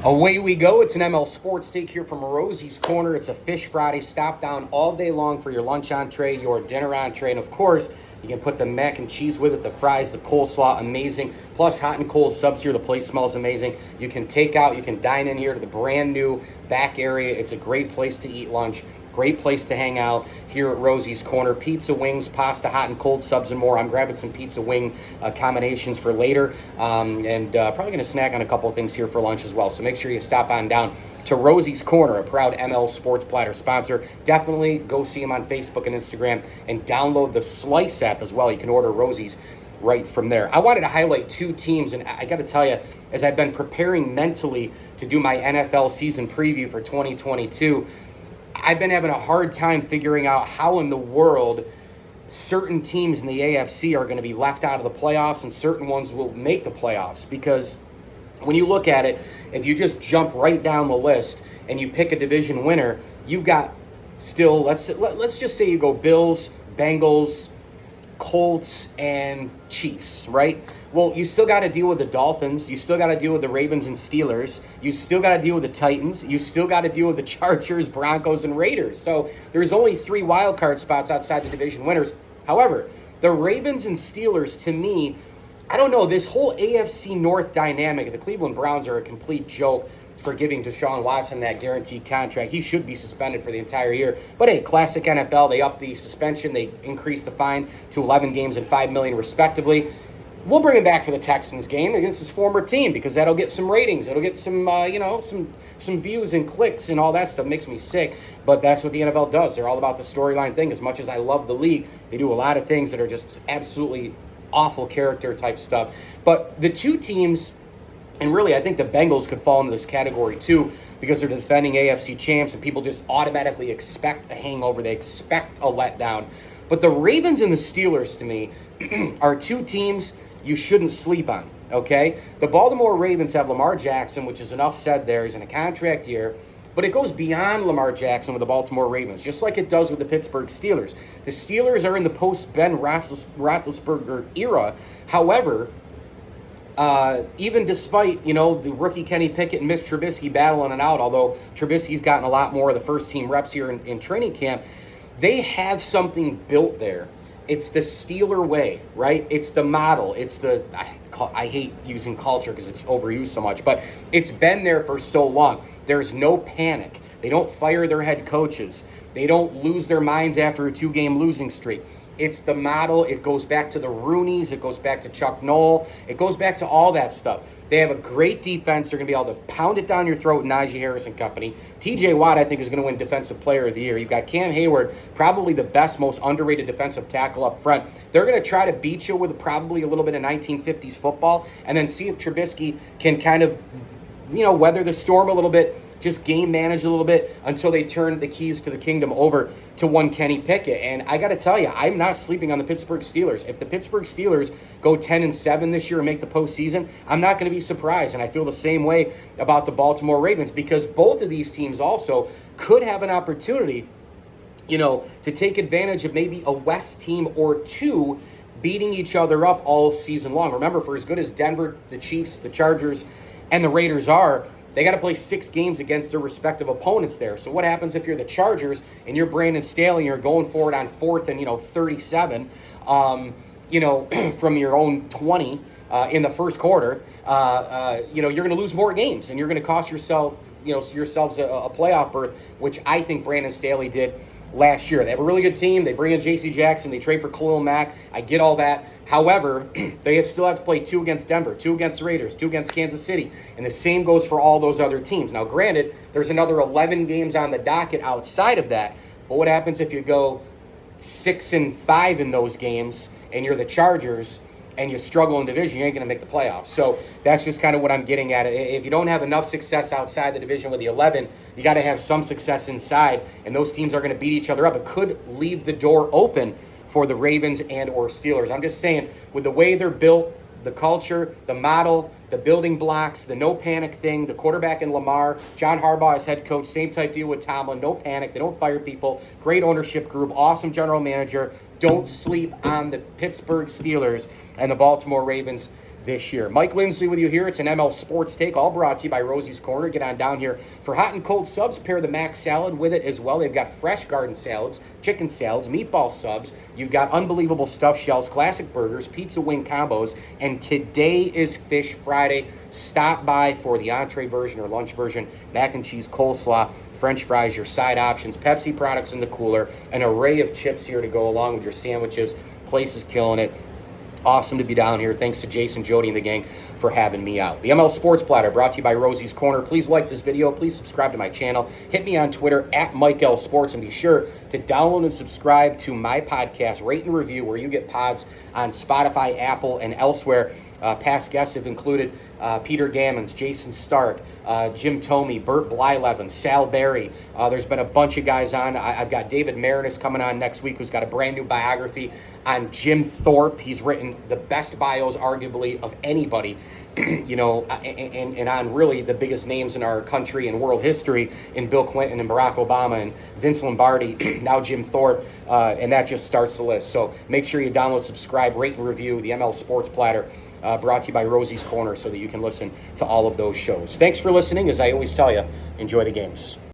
Away we go. It's an ML Sports Take here from Rosie's Corner. It's a Fish Friday. Stop down all day long for your lunch entree, your dinner entree, and of course, you can put the mac and cheese with it, the fries, the coleslaw, amazing. Plus, hot and cold subs here. The place smells amazing. You can take out, you can dine in here to the brand new back area. It's a great place to eat lunch. Great place to hang out here at Rosie's Corner. Pizza, wings, pasta, hot and cold subs, and more. I'm grabbing some pizza wing combinations for later, and probably going to snack on a couple of things here for lunch as well. So make sure you stop on down to Rosie's Corner, a proud ML Sports Platter sponsor. Definitely go see them on Facebook and Instagram, and download the Slice app as well. You can order Rosie's right from there. I wanted to highlight two teams, and I got to tell you, as I've been preparing mentally to do my NFL season preview for 2022, I've been having a hard time figuring out how in the world certain teams in the AFC are going to be left out of the playoffs and certain ones will make the playoffs. Because when you look at it, if you just jump right down the list and you pick a division winner, you've got still, let's just say you go Bills, Bengals, Colts, and Chiefs, right? Well, you still got to deal with the Dolphins. You still got to deal with the Ravens and Steelers. You still got to deal with the Titans. You still got to deal with the Chargers, Broncos, and Raiders. So there's only 3 wild card spots outside the division winners. However, the Ravens and Steelers, to me, I don't know, this whole AFC North dynamic, the Cleveland Browns are a complete joke for giving Deshaun Watson that guaranteed contract. He should be suspended for the entire year. But hey, classic NFL, they upped the suspension. They increased the fine to 11 games and $5 million respectively. We'll bring him back for the Texans game against his former team because that'll get some ratings. It'll get some, some views and clicks and all that stuff. Makes me sick, but that's what the NFL does. They're all about the storyline thing. As much as I love the league, they do a lot of things that are just absolutely awful character type stuff. But the two teams, and really I think the Bengals could fall into this category too because they're defending AFC champs and people just automatically expect a hangover. They expect a letdown. But the Ravens and the Steelers, to me, are two teams you shouldn't sleep on, okay? The Baltimore Ravens have Lamar Jackson, which is enough said there. He's in a contract year. But it goes beyond Lamar Jackson with the Baltimore Ravens, just like it does with the Pittsburgh Steelers. The Steelers are in the post-Ben Roethlisberger era. However, even despite, the rookie Kenny Pickett and Mitch Trubisky battling it out, although Trubisky's gotten a lot more of the first-team reps here in training camp, they have something built there. It's the Steeler way, right? It's the model. It's I hate using culture because it's overused so much, but it's been there for so long. There's no panic. They don't fire their head coaches. They don't lose their minds after a 2-game losing streak. It's the model. It goes back to the Rooneys. It goes back to Chuck Noll. It goes back to all that stuff. They have a great defense. They're going to be able to pound it down your throat, Najee Harris and company. TJ Watt, I think, is going to win Defensive Player of the Year. You've got Cam Hayward, probably the best, most underrated defensive tackle up front. They're going to try to beat you with probably a little bit of 1950s football and then see if Trubisky can kind of, weather the storm a little bit, just game manage a little bit until they turn the keys to the kingdom over to one Kenny Pickett. And I got to tell you, I'm not sleeping on the Pittsburgh Steelers. If the Pittsburgh Steelers go 10-7 this year and make the postseason, I'm not going to be surprised. And I feel the same way about the Baltimore Ravens because both of these teams also could have an opportunity, to take advantage of maybe a West team or two beating each other up all season long. Remember, for as good as Denver, the Chiefs, the Chargers, and the Raiders are, they got to play 6 games against their respective opponents there. So what happens if you're the Chargers and you're Brandon Staley and you're going for it on 4th and, 37, from your own 20 in the first quarter, you're going to lose more games and you're going to cost yourselves a playoff berth, which I think Brandon Staley did last year. They have a really good team. They bring in J.C. Jackson. They trade for Khalil Mack. I get all that. However, they still have to play 2 against Denver, 2 against the Raiders, 2 against Kansas City. And the same goes for all those other teams. Now, granted, there's another 11 games on the docket outside of that. But what happens if you go 6-5 in those games and you're the Chargers and you struggle in division? You ain't going to make the playoffs. So that's just kind of what I'm getting at. If you don't have enough success outside the division with the 11, you got to have some success inside. And those teams are going to beat each other up. It could leave the door open for the Ravens and or Steelers. I'm just saying, with the way they're built, the culture, the model, the building blocks, the no panic thing, the quarterback in Lamar, John Harbaugh as head coach, same type deal with Tomlin, no panic, they don't fire people, great ownership group, awesome general manager. Don't sleep on the Pittsburgh Steelers and the Baltimore Ravens this year. Mike Lindsley with you here. It's an ML Sports Take, all brought to you by Rosie's Corner. Get on down here for hot and cold subs. Pair the Mac salad with it as well. They've got fresh garden salads, chicken salads, meatball subs. You've got unbelievable stuffed shells, classic burgers, pizza wing combos, and today is Fish Friday. Stop by for the entree version or lunch version, mac and cheese, coleslaw, French fries, your side options, Pepsi products in the cooler, an array of chips here to go along with your sandwiches. Place is killing it. Awesome to be down here. Thanks to Jason, Jody, and the gang for having me out. The ML Sports Platter brought to you by Rosie's Corner. Please like this video. Please subscribe to my channel. Hit me on Twitter at Mike L Sports, and be sure to download and subscribe to my podcast, Rate and Review, where you get pods on Spotify, Apple, and elsewhere. Past guests have included Peter Gammons, Jason Stark, Jim Thome, Burt Blyleven, Sal Berry. There's been a bunch of guys on. I've got David Marinus coming on next week, who's got a brand new biography on Jim Thorpe. He's written the best bios, arguably, of anybody, you know, and on really the biggest names in our country and world history in Bill Clinton and Barack Obama and Vince Lombardi, now Jim Thorpe, and that just starts the list. So make sure you download, subscribe, rate, and review the ML Sports Platter, brought to you by Rosie's Corner, so that you can listen to all of those shows. Thanks for listening. As I always tell you, enjoy the games.